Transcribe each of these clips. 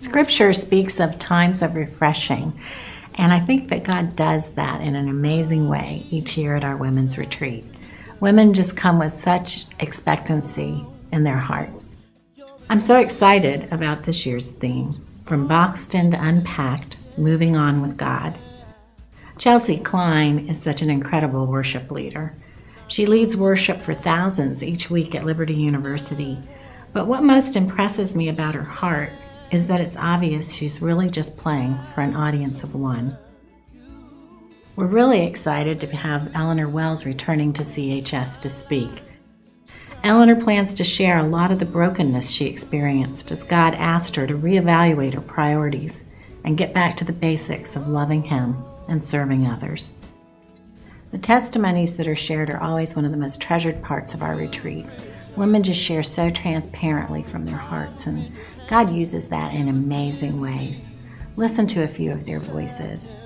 Scripture speaks of times of refreshing, and I think that God does that in an amazing way each year at our women's retreat. Women just come with such expectancy in their hearts. I'm so excited about this year's theme, From Boxed into Unpacked, Moving On with God. Chelsea Klein is such an incredible worship leader. She leads worship for thousands each week at Liberty University, but what most impresses me about her heart is that it's obvious she's really just playing for an audience of one. We're really excited to have Eleanor Wells returning to CHS to speak. Eleanor plans to share a lot of the brokenness she experienced as God asked her to reevaluate her priorities and get back to the basics of loving Him and serving others. The testimonies that are shared are always one of the most treasured parts of our retreat. Women just share so transparently from their hearts, and God uses that in amazing ways. Listen to a few of their voices.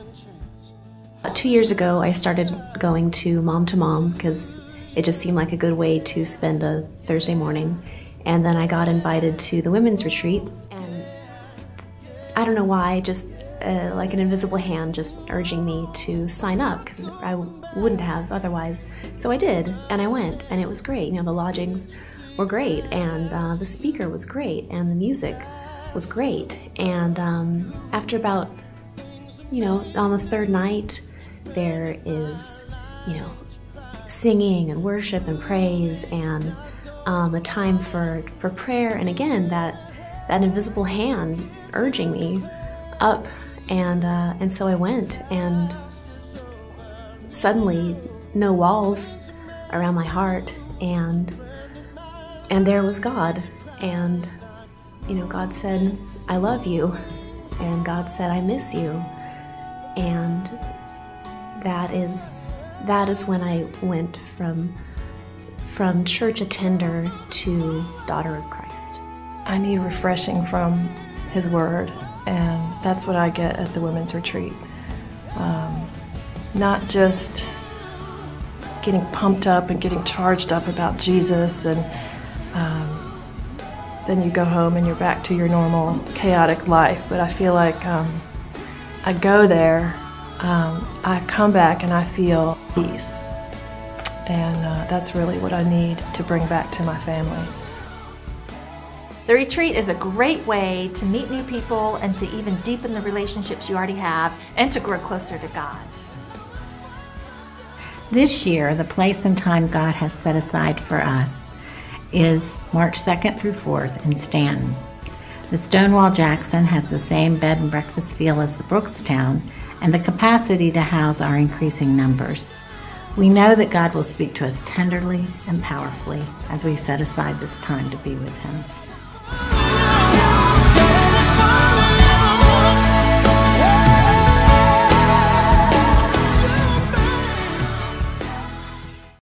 2 years ago, I started going to Mom because it just seemed like a good way to spend a Thursday morning. And then I got invited to the women's retreat, and I don't know why, just like an invisible hand just urging me to sign up because I wouldn't have otherwise. So I did, and I went, and it was great. You know, the lodgings were great, and the speaker was great, and the music was great. And after about, on the third night, there is, singing and worship and praise and a time for prayer. And again, that invisible hand urging me up. And so I went, and suddenly no walls around my heart, and there was God. And, God said, I love you. And God said, I miss you. And that is when I went from church attender to daughter of Christ. I need refreshing from His Word, and that's what I get at the women's retreat. Not just getting pumped up and getting charged up about Jesus, and then you go home and you're back to your normal chaotic life. But I feel like I go there, I come back and I feel peace. And that's really what I need to bring back to my family. The retreat is a great way to meet new people and to even deepen the relationships you already have and to grow closer to God. This year, the place and time God has set aside for us is March 2nd through 4th in Stanton. The Stonewall Jackson has the same bed and breakfast feel as the Brookstown and the capacity to house our increasing numbers. We know that God will speak to us tenderly and powerfully as we set aside this time to be with Him.